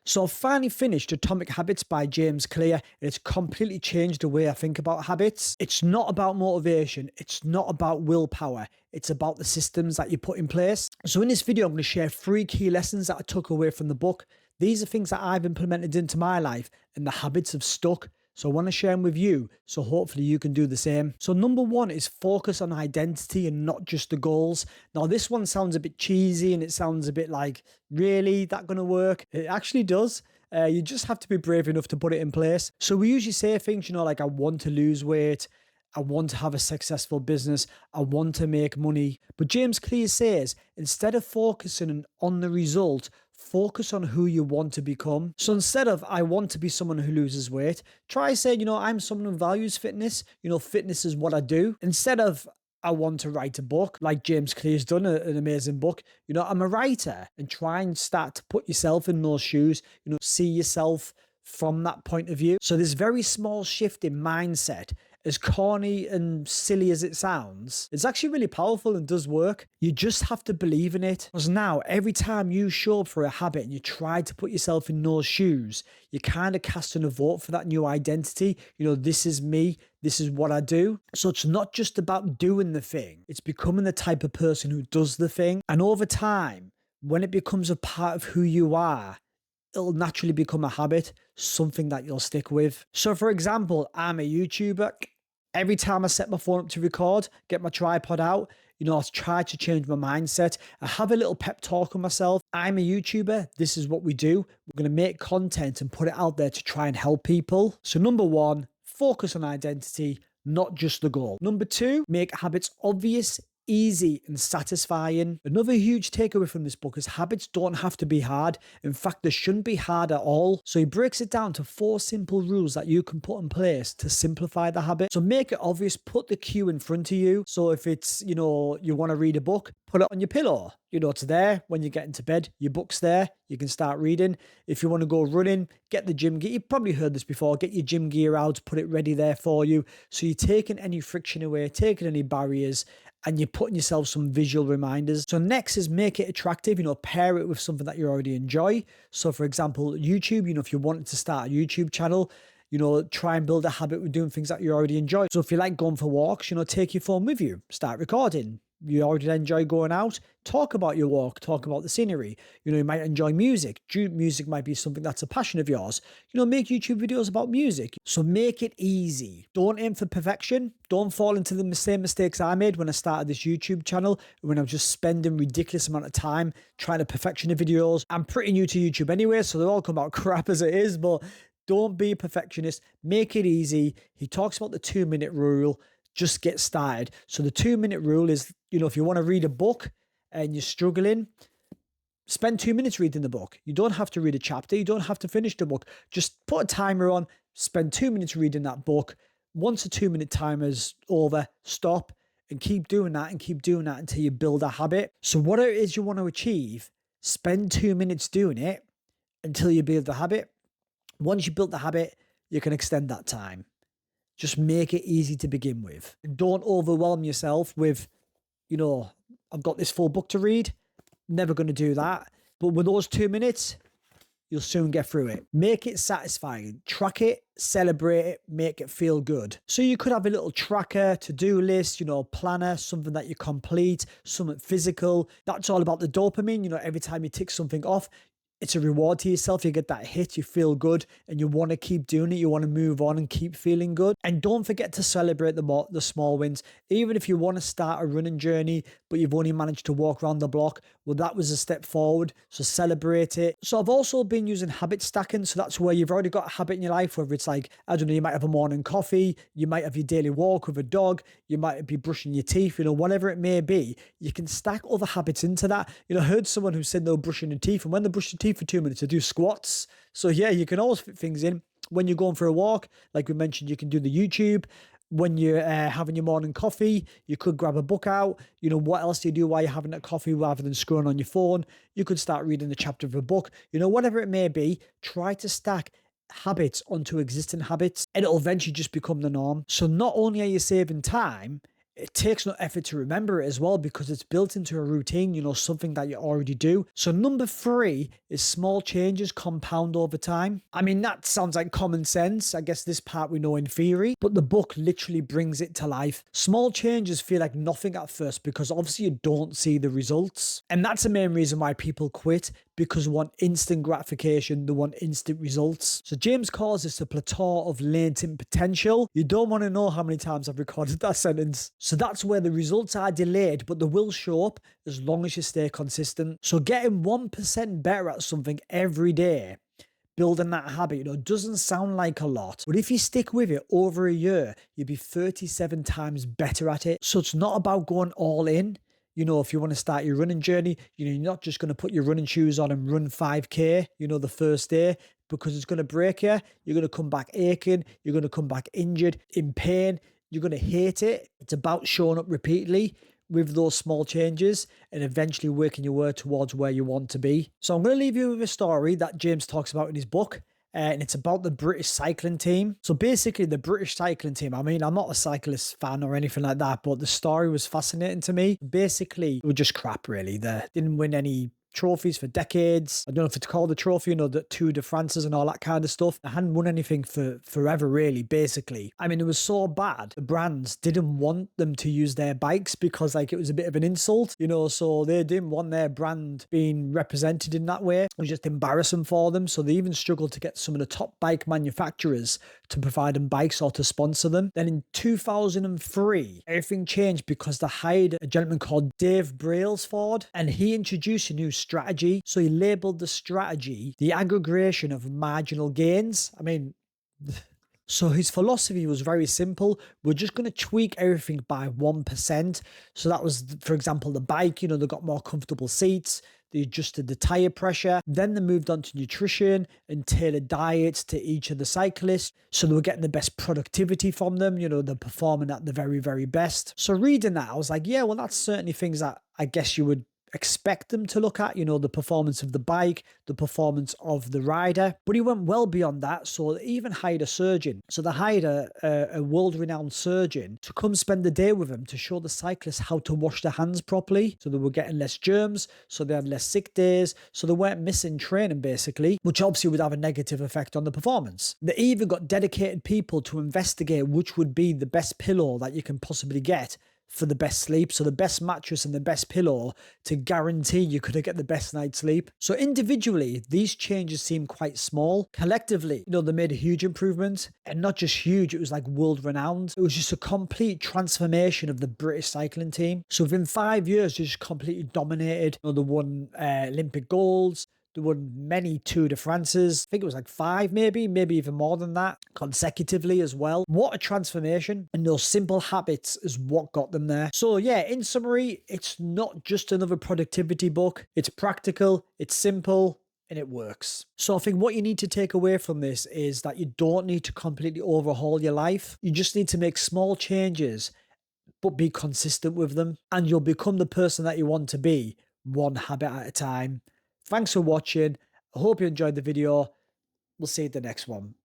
So I've finally finished Atomic Habits by James Clear, and it's completely changed the way I think about habits. It's not about motivation. It's not about willpower. It's about the systems that you put in place. So in this video, I'm going to share 3 key lessons that I took away from the book. These are things that I've implemented into my life, and the habits have stuck. So I want to share them with you, so hopefully you can do the same. So number 1 is focus on identity and not just the goals. Now this one sounds a bit cheesy and it sounds a bit like, really, that going to work? It actually does. You just have to be brave enough to put it in place. So we usually say things, like I want to lose weight, I want to have a successful business, I want to make money. But James Clear says, instead of focusing on the result, focus on who you want to become. So instead of, I want to be someone who loses weight, try saying, I'm someone who values fitness. Fitness is what I do. Instead of, I want to write a book, like James Clear's done, an amazing book. I'm a writer, and try and start to put yourself in those shoes, see yourself from that point of view. So this very small shift in mindset, as corny and silly as it sounds, it's actually really powerful and does work. You just have to believe in it. Because now, every time you show up for a habit and you try to put yourself in those shoes, you're kind of casting a vote for that new identity. This is me. This is what I do. So it's not just about doing the thing. It's becoming the type of person who does the thing. And over time, when it becomes a part of who you are, it'll naturally become a habit, something that you'll stick with. So for example, I'm a YouTuber. Every time I set my phone up to record, get my tripod out, I try to change my mindset. I have a little pep talk with myself. I'm a YouTuber. This is what we do. We're going to make content and put it out there to try and help people. So number 1, focus on identity, not just the goal. Number 2, make habits obvious, easy and satisfying. Another huge takeaway from this book is habits don't have to be hard. In fact, they shouldn't be hard at all. So he breaks it down to 4 simple rules that you can put in place to simplify the habit. So make it obvious, put the cue in front of you. So if it's, you want to read a book, put it on your pillow. It's there. When you get into bed, your book's there. You can start reading. If you want to go running, get the gym gear. You've probably heard this before. Get your gym gear out, put it ready there for you. So you're taking any friction away, taking any barriers, and you're putting yourself some visual reminders. So next is make it attractive, pair it with something that you already enjoy. So for example, YouTube, if you wanted to start a YouTube channel, try and build a habit with doing things that you already enjoy. So if you like going for walks, take your phone with you, start recording. You already enjoy going out, talk about your walk, talk about the scenery. You might enjoy music. Music might be something that's a passion of yours. Make YouTube videos about music. So make it easy. Don't aim for perfection. Don't fall into the same mistakes I made when I started this YouTube channel, when I was just spending ridiculous amount of time trying to perfection the videos. I'm pretty new to YouTube anyway, so they all come out crap as it is, but don't be a perfectionist. Make it easy. He talks about the 2-minute rule. Just get started. So the 2-minute rule is, if you want to read a book and you're struggling, spend 2 minutes reading the book. You don't have to read a chapter. You don't have to finish the book. Just put a timer on, spend 2 minutes reading that book. Once the 2-minute timer's over, stop and keep doing that until you build a habit. So whatever it is you want to achieve, spend 2 minutes doing it until you build the habit. Once you build the habit, you can extend that time. Just make it easy to begin with. Don't overwhelm yourself with, I've got this full book to read. Never going to do that. But with those 2 minutes, you'll soon get through it. Make it satisfying. Track it, celebrate it, make it feel good. So you could have a little tracker, to-do list, planner, something that you complete, something physical. That's all about the dopamine. Every time you tick something off, it's a reward to yourself. You get that hit, you feel good, and you want to keep doing it. You want to move on and keep feeling good. And don't forget to celebrate the small wins. Even if you want to start a running journey, but you've only managed to walk around the block, well, that was a step forward. So celebrate it. So I've also been using habit stacking. So that's where you've already got a habit in your life, whether it's like, I don't know, you might have a morning coffee, you might have your daily walk with a dog, you might be brushing your teeth, whatever it may be. You can stack other habits into that. I heard someone who said they were brushing their teeth, and when they brush their teeth for 2 minutes, they do squats. So yeah, you can always fit things in. When you're going for a walk, like we mentioned, you can do the YouTube. When you're having your morning coffee, you could grab a book out. What else do you do while you're having that coffee rather than scrolling on your phone? You could start reading a chapter of a book. Whatever it may be, try to stack habits onto existing habits, and it'll eventually just become the norm. So not only are you saving time, It takes no effort to remember it as well because it's built into a routine, something that you already do. So number 3 is small changes compound over time. I mean, that sounds like common sense. I guess this part we know in theory, but the book literally brings it to life. Small changes feel like nothing at first because obviously you don't see the results. And that's the main reason why people quit, because they want instant gratification, they want instant results. So James calls this a plateau of latent potential. You don't want to know how many times I've recorded that sentence. So that's where the results are delayed, but they will show up as long as you stay consistent. So getting 1% better at something every day, building that habit, doesn't sound like a lot, but if you stick with it over a year, you'll be 37 times better at it. So it's not about going all in. If you want to start your running journey, you're not just going to put your running shoes on and run 5K, the first day, because it's going to break you. You're going to come back aching. You're going to come back injured, in pain. You're going to hate it. It's about showing up repeatedly with those small changes and eventually working your way towards where you want to be. So I'm going to leave you with a story that James talks about in his book. And it's about the British cycling team. So basically the British cycling team, I mean, I'm not a cyclist fan or anything like that, but the story was fascinating to me. Basically, it was just crap, really. They didn't win any trophies for decades. I don't know if it's called a trophy, the Tour de France's and all that kind of stuff. I hadn't won anything for forever, really, basically. I mean, it was so bad. The brands didn't want them to use their bikes because it was a bit of an insult, so they didn't want their brand being represented in that way. It was just embarrassing for them. So they even struggled to get some of the top bike manufacturers to provide them bikes or to sponsor them. Then in 2003, everything changed because they hired a gentleman called Dave Brailsford, and he introduced a new strategy. So he labeled the strategy the aggregation of marginal gains. I mean, so his philosophy was very simple. We're just going to tweak everything by 1%. So that was, for example, the bike, they got more comfortable seats. They adjusted the tire pressure. Then they moved on to nutrition and tailored diets to each of the cyclists. So they were getting the best productivity from them. They're performing at the very, very best. So reading that, I was like, yeah, well, that's certainly things that I guess you would expect them to look at, the performance of the bike, the performance of the rider. But he went well beyond that. So they even hired a surgeon. So they hired a world-renowned surgeon to come spend the day with him to show the cyclists how to wash their hands properly. So they were getting less germs, so they had less sick days, so they weren't missing training, basically, which obviously would have a negative effect on the performance. They even got dedicated people to investigate which would be the best pillow that you can possibly get for the best sleep. So the best mattress and the best pillow to guarantee you could get the best night's sleep. So individually, these changes seem quite small. Collectively, they made a huge improvement, and not just huge, it was like world renowned. It was just a complete transformation of the British cycling team. So within 5 years, they just completely dominated. They won Olympic golds. They won many Tour de France's. I think it was like 5, maybe even more than that, consecutively as well. What a transformation. And those simple habits is what got them there. So yeah, in summary, it's not just another productivity book. It's practical, it's simple, and it works. So I think what you need to take away from this is that you don't need to completely overhaul your life. You just need to make small changes, but be consistent with them. And you'll become the person that you want to be, one habit at a time. Thanks for watching. I hope you enjoyed the video. We'll see you at the next one.